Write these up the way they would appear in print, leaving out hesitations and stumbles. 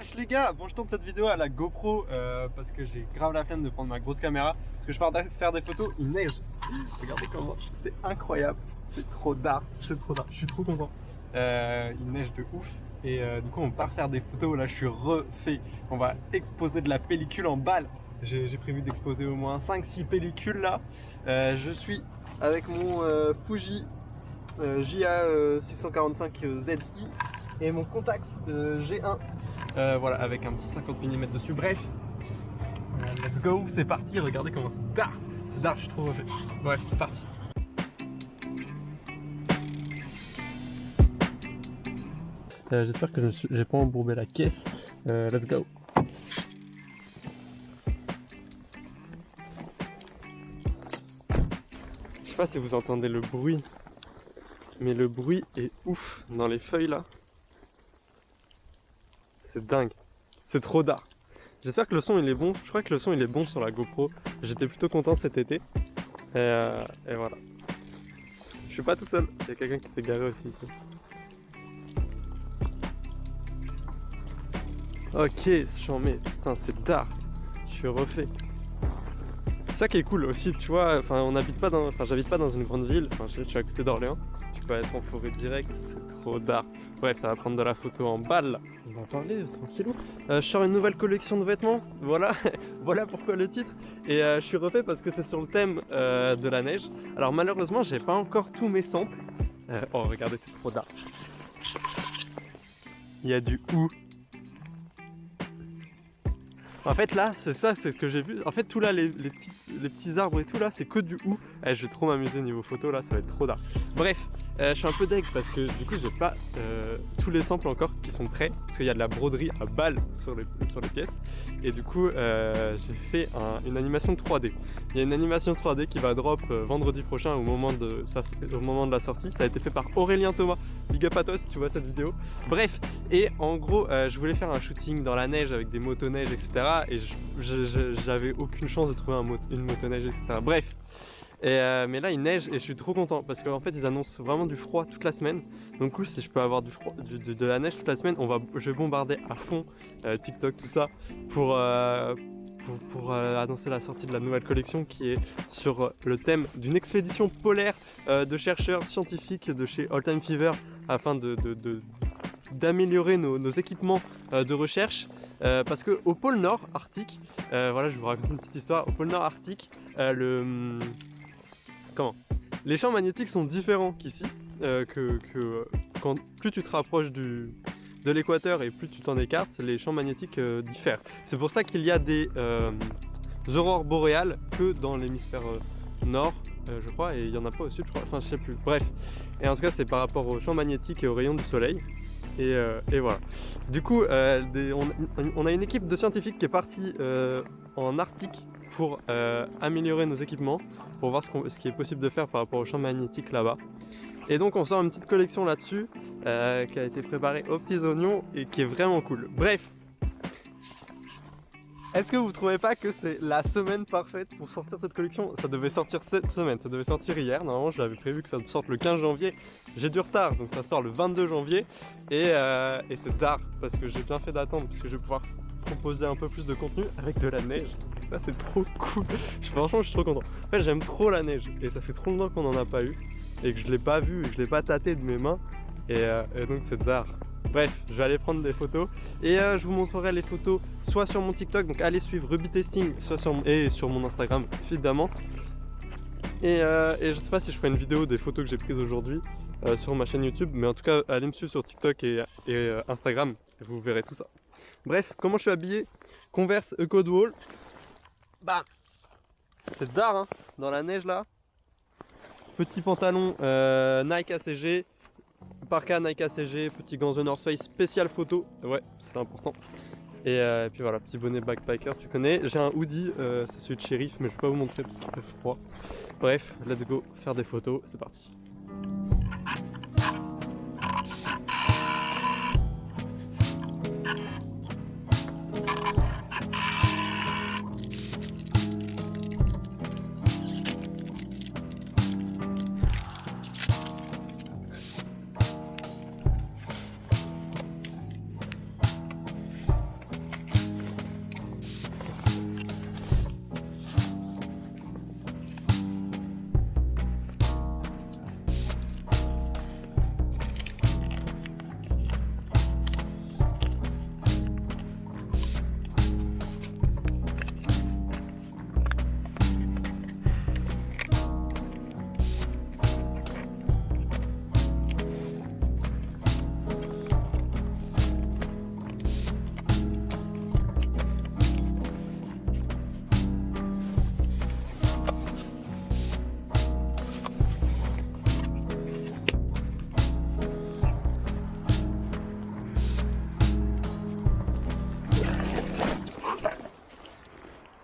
wesh les gars. Bon, je tourne cette vidéo à la GoPro parce que j'ai grave la flemme de prendre ma grosse caméra. Parce que je pars faire des photos, il neige. Regardez comment, c'est incroyable. C'est trop d'art, c'est trop d'art. Je suis trop content. Il neige de ouf. Et du coup on part faire des photos. Là je suis refait. On va exposer de la pellicule en balle. J'ai prévu d'exposer au moins 5-6 pellicules là. Je suis avec mon Fuji JA645ZI et mon Contax G1. Voilà, avec un petit 50 mm dessus. Bref, let's go, c'est parti. Regardez comment c'est dark. C'est dark, je suis trop refait. Bref, c'est parti. J'espère que j'ai pas embourbé la caisse. Let's go. Je sais pas si vous entendez le bruit, mais le bruit est ouf dans les feuilles là. C'est dingue. C'est trop dark. J'espère que le son il est bon. Je crois que le son il est bon sur la GoPro. J'étais plutôt content cet été. Et voilà. Je suis pas tout seul. Il y a quelqu'un qui s'est garé aussi ici. Ok, j'en mets. Putain, c'est dark. Je suis refait. C'est ça qui est cool aussi, tu vois. Enfin, on n'habite pas dans. Enfin, j'habite pas dans une grande ville. Enfin, je suis à côté d'Orléans. Tu peux être en forêt direct. C'est trop dark. Ouais, ça va prendre de la photo en balle là. On va en parler tranquillou. Je sors une nouvelle collection de vêtements. Voilà. Voilà pourquoi le titre. Et je suis refait parce que c'est sur le thème de la neige. Alors malheureusement, j'ai pas encore tous mes samples. Oh, regardez, c'est trop dark. Il y a du ou. En fait là, c'est ça, c'est ce que j'ai vu. En fait tout là, les petits arbres et tout là, c'est que du hou. Je vais trop m'amuser niveau photo là, ça va être trop dark. Bref, je suis un peu deg parce que du coup j'ai pas tous les samples encore qui sont prêts. Parce qu'il y a de la broderie à balles sur les pièces. Et du coup j'ai fait une animation 3D. Il y a une animation 3D qui va drop vendredi prochain au moment de la sortie. Ça a été fait par Aurélien Thomas. Big up à toi si tu vois cette vidéo. Bref, et en gros je voulais faire un shooting dans la neige avec des motoneiges etc. Et j'avais aucune chance de trouver une motoneige etc. Bref, mais là il neige et je suis trop content parce qu'en fait ils annoncent vraiment du froid toute la semaine. Donc du coup si je peux avoir du froid, de la neige toute la semaine, je vais bombarder à fond TikTok tout ça pour annoncer la sortie de la nouvelle collection qui est sur le thème d'une expédition polaire de chercheurs scientifiques de chez All Time Fever afin d'améliorer nos équipements de recherche parce que au pôle Nord arctique, voilà, je vais vous raconter une petite histoire. Au pôle Nord arctique, les champs magnétiques sont différents qu'ici, quand plus tu te rapproches de l'équateur et plus tu t'en écartes, les champs magnétiques diffèrent. C'est pour ça qu'il y a des aurores boréales que dans l'hémisphère nord, je crois, et il n'y en a pas au sud, je crois, enfin je sais plus, bref. Et en tout cas c'est par rapport aux champs magnétiques et aux rayons du soleil. Et voilà. Du coup, on a une équipe de scientifiques qui est partie en Arctique pour améliorer nos équipements, pour voir ce qui est possible de faire par rapport aux champs magnétiques là-bas. Et donc on sort une petite collection là-dessus qui a été préparée aux petits oignons et qui est vraiment cool. Bref, est-ce que vous trouvez pas que c'est la semaine parfaite pour sortir cette collection? Ça devait sortir cette semaine, ça devait sortir hier. Normalement j'avais prévu que ça sorte le 15 janvier. J'ai du retard, donc ça sort le 22 janvier. Et c'est tard parce que j'ai bien fait d'attendre parce que je vais pouvoir proposer un peu plus de contenu avec de la neige. Ça c'est trop cool. Franchement je suis trop content. En fait j'aime trop la neige et ça fait trop longtemps qu'on n'en a pas eu. Et que je l'ai pas vu, je l'ai pas tâté de mes mains. Et donc c'est tard. Bref, je vais aller prendre des photos et je vous montrerai les photos soit sur mon TikTok, donc allez suivre Ruby Testing, soit sur mon Instagram évidemment. Et je sais pas si je ferai une vidéo des photos que j'ai prises aujourd'hui sur ma chaîne YouTube, mais en tout cas allez me suivre sur TikTok et Instagram, et vous verrez tout ça. Bref, comment je suis habillé? Converse Code Wall. Bam. C'est dark hein, dans la neige là. Petit pantalon Nike ACG. Parka Nike ACG, petit gants The North Face spécial photo, ouais c'est important. Et puis voilà, petit bonnet backpacker, tu connais. J'ai un hoodie, c'est celui de shérif mais je vais pas vous montrer parce qu'il fait froid. Bref, let's go faire des photos, c'est parti.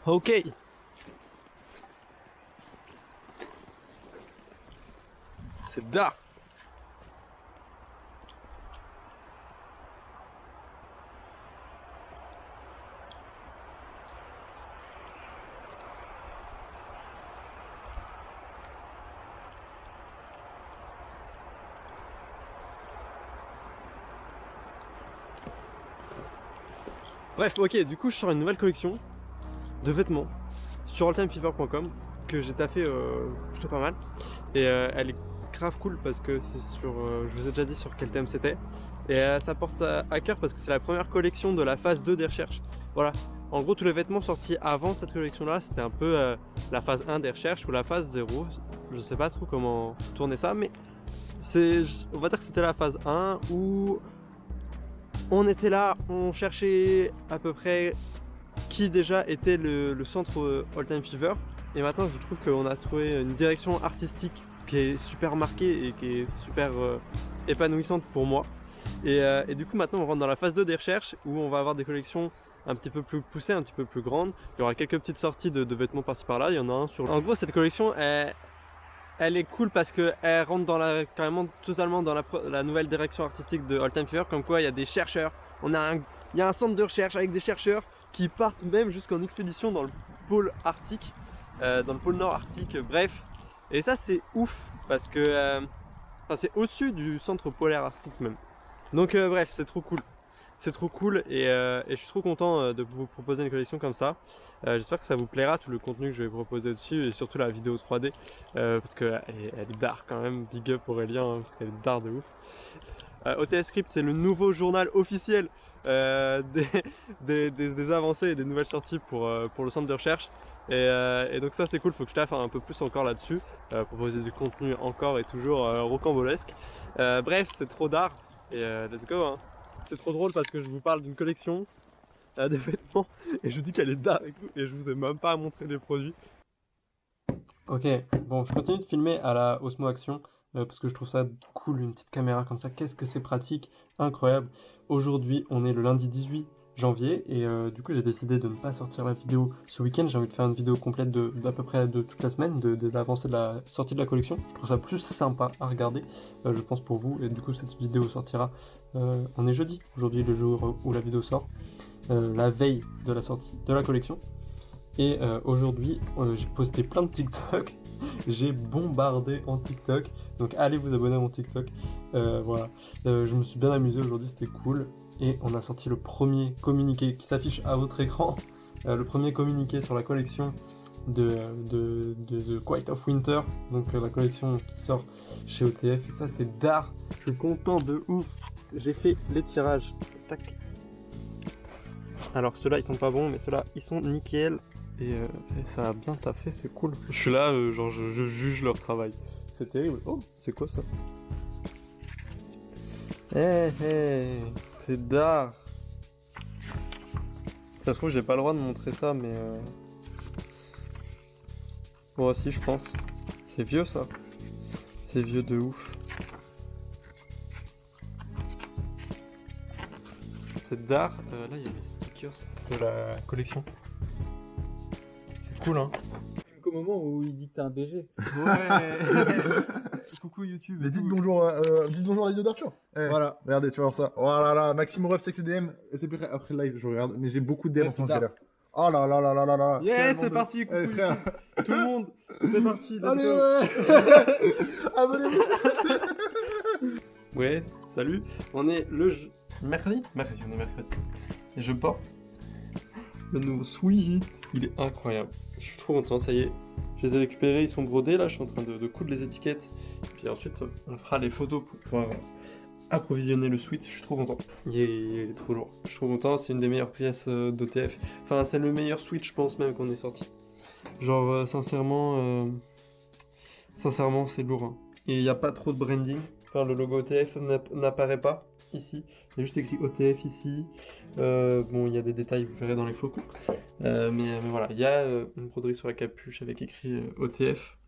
Ok. C'est dark. Bref, ok, du coup je sors une nouvelle collection de vêtements sur alltimefever.com que j'ai taffé plutôt pas mal. Et elle est grave cool parce que c'est sur, je vous ai déjà dit sur quel thème c'était. Et ça porte à cœur parce que c'est la première collection de la phase 2 des recherches. Voilà, en gros tous les vêtements sortis avant cette collection là c'était un peu la phase 1 des recherches ou la phase 0. Je sais pas trop comment tourner ça, mais on va dire que c'était la phase 1 où on était là, on cherchait à peu près qui déjà était le centre All Time Fever. Et maintenant je trouve qu'on a trouvé une direction artistique qui est super marquée et qui est super épanouissante pour moi. Et du coup maintenant on rentre dans la phase 2 des recherches où on va avoir des collections un petit peu plus poussées, un petit peu plus grandes. Il y aura quelques petites sorties de vêtements par-ci par-là, il y en a un sur... En gros cette collection elle est cool parce qu'elle rentre carrément totalement dans la nouvelle direction artistique de All Time Fever, comme quoi il y a des chercheurs, il y a un centre de recherche avec des chercheurs qui partent même jusqu'en expédition dans le pôle arctique, dans le pôle nord arctique, bref. Et ça c'est ouf parce que c'est au-dessus du centre polaire arctique même. Donc bref, c'est trop cool. C'est trop cool et je suis trop content de vous proposer une collection comme ça. J'espère que ça vous plaira, tout le contenu que je vais proposer dessus et surtout la vidéo 3D parce qu'elle est dark quand même, big up Aurélien hein, parce qu'elle est dark de ouf. OTF Script c'est le nouveau journal officiel des avancées et des nouvelles sorties pour le centre de recherche. Et donc ça c'est cool, faut que je taffe un peu plus encore là-dessus, proposer du contenu encore et toujours rocambolesque. Bref, c'est trop dark et let's go hein. C'est trop drôle parce que je vous parle d'une collection de vêtements et je vous dis qu'elle est dark et tout et je vous ai même pas montré les produits. Ok, bon je continue de filmer à la Osmo Action parce que je trouve ça cool, une petite caméra comme ça, qu'est-ce que c'est pratique, incroyable. Aujourd'hui on est le lundi 18 janvier et du coup j'ai décidé de ne pas sortir la vidéo ce week-end, j'ai envie de faire une vidéo complète d'à peu près de toute la semaine, de l'avancée de la sortie de la collection. Je trouve ça plus sympa à regarder, je pense pour vous, et du coup cette vidéo sortira, on est jeudi, aujourd'hui le jour où la vidéo sort, la veille de la sortie de la collection. Et aujourd'hui, j'ai posté plein de TikTok, j'ai bombardé en TikTok, donc allez vous abonner à mon TikTok. Voilà, je me suis bien amusé aujourd'hui, c'était cool. Et on a sorti le premier communiqué qui s'affiche à votre écran, le premier communiqué sur la collection de The Quiet of Winter, donc la collection qui sort chez OTF. Et ça c'est d'art, je suis content de ouf. J'ai fait les tirages, tac. Alors ceux-là ils sont pas bons, mais ceux-là ils sont nickel. Et ça a bien taffé, c'est cool. Je suis là, genre je juge leur travail. C'est terrible. Oh, c'est quoi ça? C'est d'art. Ça se trouve, j'ai pas le droit de montrer ça, mais moi aussi, je pense. C'est vieux ça. C'est vieux de ouf. C'est d'art. Là, il y a les stickers de la collection. Cool hein. Au moment où il dit que t'es un BG. Ouais. Coucou YouTube. Mais dites bonjour à la vidéo d'Arthur. Voilà. Regardez, tu vas voir ça. Voilà là, Maxime Ref, texte DM. Et c'est prêt après le live, je regarde. Mais j'ai beaucoup de DM en ce moment. Oh là là là là là là. Yeah, c'est parti, coucou YouTube. Tout le monde, c'est parti. Allez, ouais. Abonnez-vous. Ouais, salut. On est le mercredi. On est mercredi. Et je porte le nouveau sweat. Il est incroyable. Je suis trop content, ça y est. Je les ai récupérés, ils sont brodés là, je suis en train de coudre les étiquettes. Puis ensuite, on fera les photos pour pouvoir approvisionner le sweat. Je suis trop content. Il est trop lourd. Je suis trop content, c'est une des meilleures pièces d'OTF. Enfin, c'est le meilleur sweat, je pense même qu'on est sorti. Genre, sincèrement, c'est lourd. Hein. Et il n'y a pas trop de branding. Enfin, le logo OTF n'apparaît pas ici. Il y a juste écrit OTF ici. Bon, il y a des détails, vous verrez dans les flocons. Mais voilà, il y a une broderie sur la capuche avec écrit OTF,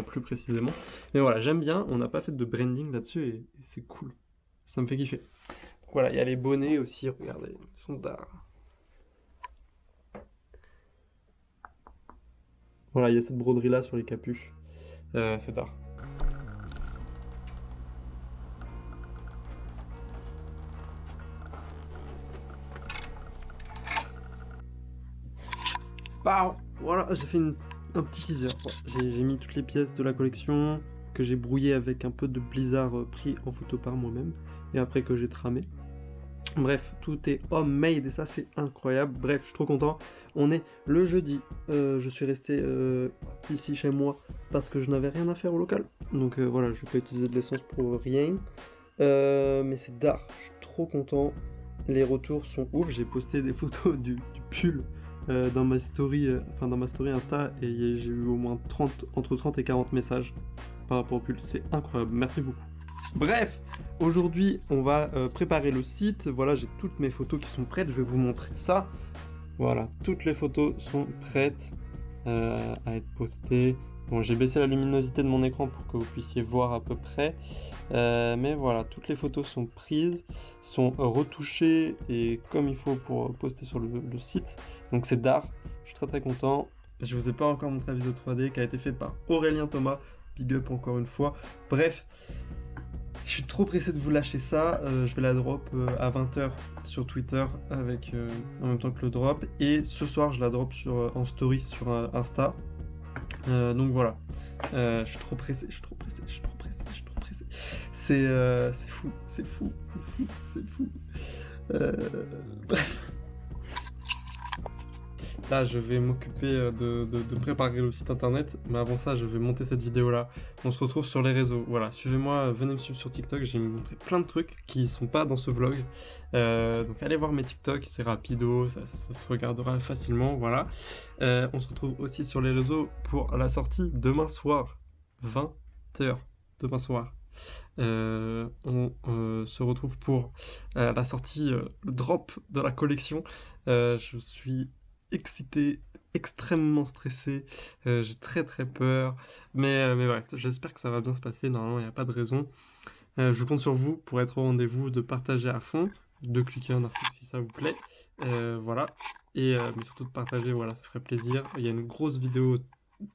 plus précisément. Mais voilà, j'aime bien. On n'a pas fait de branding là-dessus et c'est cool. Ça me fait kiffer. Voilà, il y a les bonnets aussi, regardez, ils sont d'art. Voilà, il y a cette broderie là sur les capuches. C'est d'art. Bah, voilà, j'ai fait un petit teaser. Voilà, j'ai mis toutes les pièces de la collection que j'ai brouillé avec un peu de blizzard pris en photo par moi-même et après que j'ai tramé. Bref, tout est homemade et ça c'est incroyable. Bref, je suis trop content. On est le jeudi. Je suis resté ici chez moi parce que je n'avais rien à faire au local. Donc voilà, je vais pas utiliser de l'essence pour rien. Mais c'est d'art. Je suis trop content. Les retours sont ouf. J'ai posté des photos du pull dans ma story, dans ma story Insta et j'ai eu au moins entre 30 et 40 messages par rapport au pull. C'est incroyable. Merci beaucoup. Bref, aujourd'hui, on va préparer le site. Voilà, j'ai toutes mes photos qui sont prêtes. Je vais vous montrer ça. Voilà, toutes les photos sont prêtes à être postées. Bon, j'ai baissé la luminosité de mon écran pour que vous puissiez voir à peu près. Mais voilà, toutes les photos sont prises, sont retouchées et comme il faut pour poster sur le site. Donc c'est d'art. Je suis très très content. Je vous ai pas encore montré la vidéo 3D qui a été faite par Aurélien Thomas. Big up encore une fois. Bref. Je suis trop pressé de vous lâcher ça, je vais la drop à 20h sur Twitter avec en même temps que le drop et ce soir je la drop en story sur Insta. Donc voilà, je suis trop pressé, je suis trop pressé, je suis trop pressé, je suis trop pressé. C'est fou, c'est fou, c'est fou, c'est fou. Bref. Là, je vais m'occuper de préparer le site internet, mais avant ça, je vais monter cette vidéo-là. On se retrouve sur les réseaux. Voilà, suivez-moi, venez me suivre sur TikTok. J'ai montré plein de trucs qui sont pas dans ce vlog. Donc allez voir mes TikTok, c'est rapido, ça se regardera facilement. Voilà. On se retrouve aussi sur les réseaux pour la sortie demain soir, 20h, demain soir. On se retrouve pour la sortie, le drop de la collection. Je suis excité, extrêmement stressé, j'ai très très peur, mais bref, j'espère que ça va bien se passer, normalement il n'y a pas de raison. Je compte sur vous pour être au rendez-vous, de partager à fond, de cliquer un article si ça vous plaît, voilà, et mais surtout de partager, voilà, ça ferait plaisir. Il y a une grosse vidéo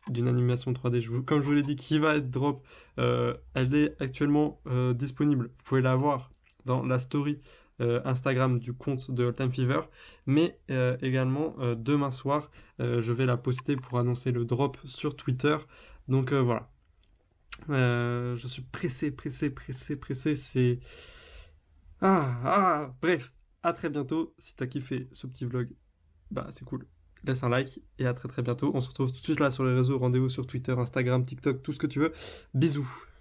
d'une animation 3D, comme je vous l'ai dit, qui va être drop, elle est actuellement disponible, vous pouvez la voir dans la story Instagram du compte de All Time Fever, mais également demain soir, je vais la poster pour annoncer le drop sur Twitter. Donc voilà. Je suis pressé, c'est... Bref, à très bientôt. Si t'as kiffé ce petit vlog, bah c'est cool. Laisse un like et à très très bientôt. On se retrouve tout de suite là sur les réseaux. Rendez-vous sur Twitter, Instagram, TikTok, tout ce que tu veux. Bisous.